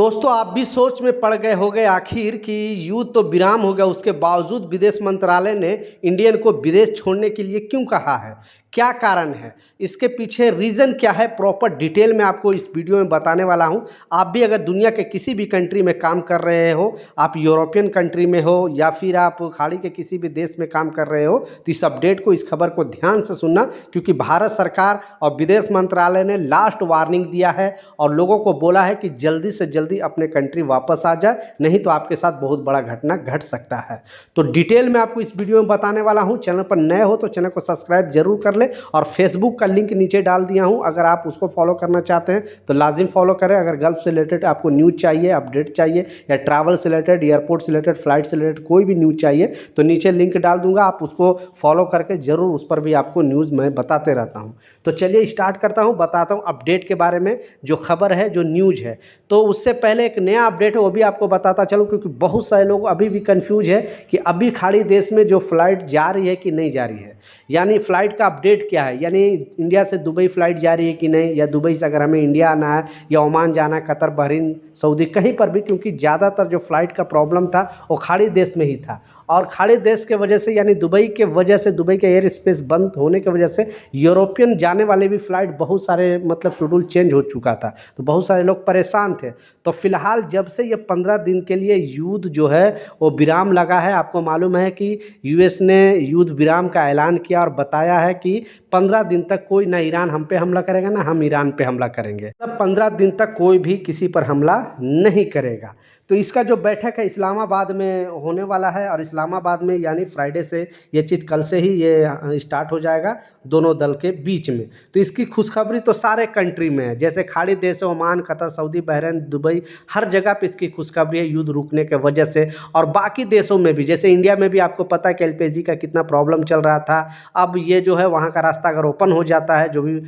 दोस्तों आप भी सोच में पड़ गए होंगे आखिर कि युद्ध तो विराम हो गया, उसके बावजूद विदेश मंत्रालय ने इंडियन को विदेश छोड़ने के लिए क्यों कहा है, क्या कारण है, इसके पीछे रीज़न क्या है, प्रॉपर डिटेल में आपको इस वीडियो में बताने वाला हूं। आप भी अगर दुनिया के किसी भी कंट्री में काम कर रहे हो, आप यूरोपियन कंट्री में हो या फिर आप खाड़ी के किसी भी देश में काम कर रहे हो, तो इस अपडेट को, इस खबर को ध्यान से सुनना, क्योंकि भारत सरकार और विदेश मंत्रालय ने लास्ट वार्निंग दिया है और लोगों को बोला है कि जल्दी से जल्दी अपने कंट्री वापस आ जाए, नहीं तो आपके साथ बहुत बड़ा घटना घट सकता है। तो डिटेल में आपको इस वीडियो में बताने वाला हूं। चैनल पर नए हो तो चैनल को सब्सक्राइब जरूर कर ले और फेसबुक का लिंक नीचे डाल दिया हूं, अगर आप उसको फॉलो करना चाहते हैं तो लाजिम फॉलो करें। अगर गल्फ से रिलेटेड आपको न्यूज़ चाहिए, अपडेट चाहिए, या ट्रैवल से रिलेटेड, एयरपोर्ट से रिलेटेड, फ्लाइट से रिलेटेड कोई भी न्यूज़ चाहिए तो नीचे लिंक डाल दूंगा, आप उसको फॉलो करके ज़रूर, उस पर भी आपको न्यूज़ मैं बताते रहता हूँ। तो चलिए स्टार्ट करता हूँ, बताता हूँ अपडेट के बारे में, जो खबर है, जो न्यूज़ है। तो उससे पहले एक नया अपडेट है वो भी आपको बताता चलूँ, क्योंकि बहुत सारे लोग अभी भी कंफ्यूज है कि अभी खाड़ी देश में जो फ़्लाइट जा रही है कि नहीं जा रही है, यानी फ़्लाइट का अपडेट क्या है, यानी इंडिया से दुबई फ़्लाइट जा रही है कि नहीं, या दुबई से अगर हमें इंडिया आना है या ओमान जाना है, कतर, बहरीन, सऊदी, कहीं पर भी, क्योंकि ज़्यादातर जो फ़्लाइट का प्रॉब्लम था वो खाड़ी देश में ही था। और खाड़ी देश के वजह से, यानी दुबई के वजह से, दुबई के एयर स्पेस बंद होने की वजह से यूरोपियन जाने वाले भी फ़्लाइट बहुत सारे, मतलब शेड्यूल चेंज हो चुका था, तो बहुत सारे लोग परेशान थे। तो फिलहाल जब से ये 15 दिन के लिए युद्ध जो है वो विराम लगा है, आपको मालूम है कि यूएस ने युद्ध विराम का ऐलान किया और बताया है कि 15 दिन तक कोई ना ईरान हम पे हमला करेगा ना हम ईरान पे हमला करेंगे, तब 15 दिन तक कोई भी किसी पर हमला नहीं करेगा। तो इसका जो बैठक है इस्लामाबाद में होने वाला है, और इस्लामाबाद में यानी फ्राइडे से, ये चीज़ कल से ही ये स्टार्ट हो जाएगा दोनों दल के बीच में। तो इसकी खुशखबरी तो सारे कंट्री में है, जैसे खाड़ी देश, Oman, Qatar, Saudi, Bahrain, Dubai, हर जगह पे इसकी खुशखबरी है युद्ध रुकने के वजह से। और बाकी देशों में भी, जैसे इंडिया में भी आपको पता है कि एलपीजी का कितना प्रॉब्लम चल रहा था, अब ये जो है वहाँ का रास्ता अगर ओपन हो जाता है, जो भी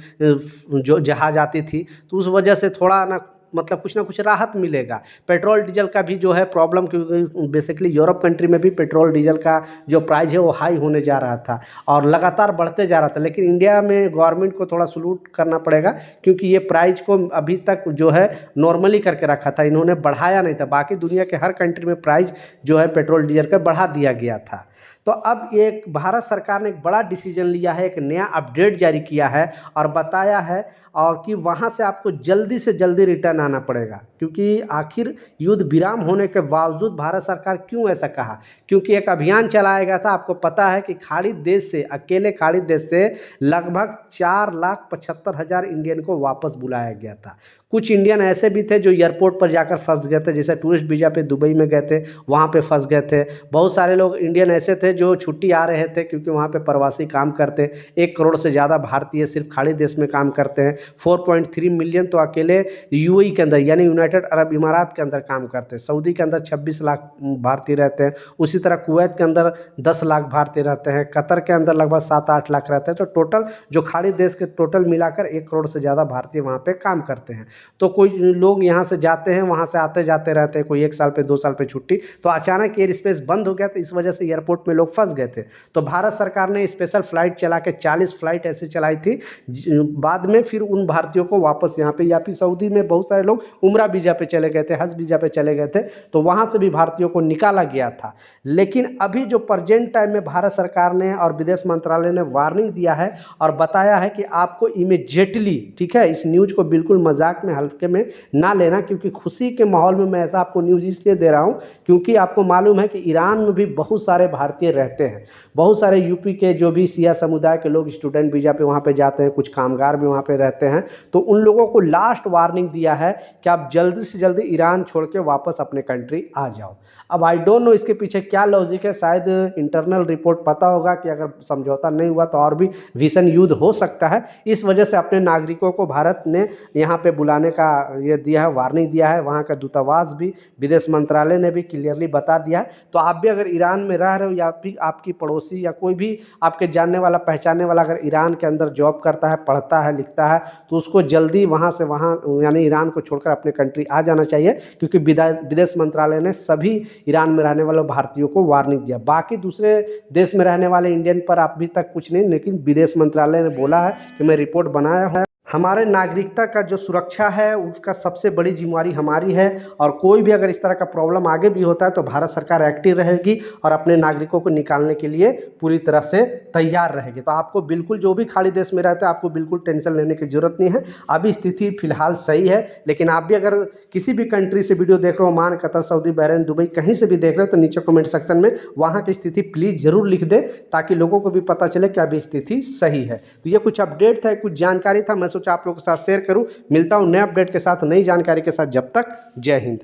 जो जहाज आती थी, तो उस वजह से थोड़ा ना, मतलब कुछ ना कुछ राहत मिलेगा। पेट्रोल डीजल का भी जो है प्रॉब्लम, क्योंकि बेसिकली यूरोप कंट्री में भी पेट्रोल डीजल का जो प्राइस है वो हाई होने जा रहा था और लगातार बढ़ते जा रहा था, लेकिन इंडिया में गवर्नमेंट को थोड़ा सलूट करना पड़ेगा, क्योंकि ये प्राइस को अभी तक जो है नॉर्मली करके रखा था, इन्होंने बढ़ाया नहीं था। बाकी दुनिया के हर कंट्री में प्राइस जो है पेट्रोल डीजल का बढ़ा दिया गया था। तो अब एक भारत सरकार ने एक बड़ा डिसीजन लिया है, एक नया अपडेट जारी किया है और बताया है, और कि वहाँ से आपको जल्दी से जल्दी रिटर्न आना पड़ेगा, क्योंकि आखिर युद्ध विराम होने के बावजूद भारत सरकार क्यों ऐसा कहा, क्योंकि एक अभियान चलाया गया था। आपको पता है कि खाड़ी देश से, अकेले खाड़ी देश से लगभग 4,75,000 इंडियन को वापस बुलाया गया था। कुछ इंडियन ऐसे भी थे जो एयरपोर्ट पर जाकर फंस गए थे, जैसे टूरिस्ट वीज़ा पे दुबई में गए थे, वहाँ पे फंस गए थे। बहुत सारे लोग इंडियन ऐसे थे जो छुट्टी आ रहे थे, क्योंकि वहाँ पे प्रवासी काम करते, 1 करोड़ से ज़्यादा भारतीय सिर्फ खाड़ी देश में काम करते हैं। 4.3 मिलियन तो अकेले यूएई के अंदर, यानी यूनाइटेड अरब इमारात के अंदर काम करते हैं। सऊदी के अंदर 26 लाख भारतीय रहते हैं, उसी तरह कुवैत के अंदर 10 लाख भारतीय रहते हैं, कतर के अंदर लगभग 7-8 लाख रहते हैं। तो टोटल जो खाड़ी देश के टोटल मिलाकर 1 करोड़ से ज़्यादा भारतीय वहाँ पे काम करते हैं। तो कोई लोग यहाँ से जाते हैं, वहाँ से आते जाते रहते हैं, कोई 1 साल पे 2 साल पे छुट्टी, तो अचानक एयर स्पेस बंद हो गया, तो इस वजह से एयरपोर्ट में लोग फंस गए थे। तो भारत सरकार ने स्पेशल फ्लाइट चला के 40 फ्लाइट ऐसे चलाई थी, बाद में फिर उन भारतीयों को वापस यहाँ पे, या फिर सऊदी में बहुत सारे लोग उम्रा वीज़ा पे चले गए थे, हज वीज़ा पे चले गए थे, तो वहाँ से भी भारतीयों को निकाला गया था। लेकिन अभी जो प्रेजेंट टाइम में भारत सरकार ने और विदेश मंत्रालय ने वार्निंग दिया है और बताया है कि आपको इमीडिएटली, ठीक है, इस न्यूज़ को बिल्कुल मजाक में, हल्के में ना लेना, क्योंकि खुशी के माहौल में मैं ऐसा आपको न्यूज़ इसलिए दे रहा हूँ क्योंकि आपको मालूम है कि ईरान में भी बहुत सारे भारतीय रहते हैं। बहुत सारे यूपी के जो भी सिया समुदाय के लोग स्टूडेंट वीज़ा पे वहाँ पे जाते हैं, कुछ कामगार भी वहाँ पे रहते हैं। तो उन लोगों को लास्ट वार्निंग दिया है कि आप जल्दी से जल्दी ईरान छोड़ के वापस अपने कंट्री आ जाओ। अब आई डोंट नो इसके पीछे क्या लॉजिक है, शायद इंटरनल रिपोर्ट पता होगा कि अगर समझौता नहीं हुआ तो और भी भीषण युद्ध हो सकता है। इस वजह से अपने नागरिकों को भारत ने यहाँ पे बुलाने का ये दिया है, वार्निंग दिया है। वहाँ का दूतावास भी, विदेश मंत्रालय ने भी क्लियरली बता दिया है। तो आप भी अगर ईरान में रह रहे हो, या फिर आपकी पड़ोसी या कोई भी आपके जानने वाला, पहचानने वाला अगर ईरान के अंदर जॉब करता है, पढ़ता है, लिखता है, तो उसको जल्दी वहाँ से वहाँ, यानी ईरान को छोड़कर अपने कंट्री आ जाना चाहिए, क्योंकि विदेश मंत्रालय ने सभी ईरान में रहने वाले भारतीयों को वार्निंग दिया। बाकी दूसरे देश में रहने वाले इंडियन पर अभी तक कुछ नहीं, लेकिन विदेश मंत्रालय ने बोला है कि मैं रिपोर्ट बनाया है। हमारे नागरिकता का जो सुरक्षा है उसका सबसे बड़ी जिम्मेवारी हमारी है, और कोई भी अगर इस तरह का प्रॉब्लम आगे भी होता है तो भारत सरकार एक्टिव रहेगी और अपने नागरिकों को निकालने के लिए पूरी तरह से तैयार रहेगी। तो आपको बिल्कुल, जो भी खाड़ी देश में रहते हैं, आपको बिल्कुल टेंशन लेने की ज़रूरत नहीं है। अभी स्थिति फिलहाल सही है, लेकिन आप भी अगर किसी भी कंट्री से वीडियो देख रहे हो, Oman, Qatar, Saudi, Bahrain, Dubai, कहीं से भी देख रहे हो, तो नीचे कमेंट सेक्शन में वहाँ की स्थिति प्लीज़ ज़रूर लिख दे, ताकि लोगों को भी पता चले कि अभी स्थिति सही है। तो ये कुछ अपडेट था, कुछ जानकारी था, मैं सोचा आप लोगों के साथ शेयर करूँ। मिलता हूँ नए अपडेट के साथ, नई जानकारी के साथ। जब तक जय हिंद।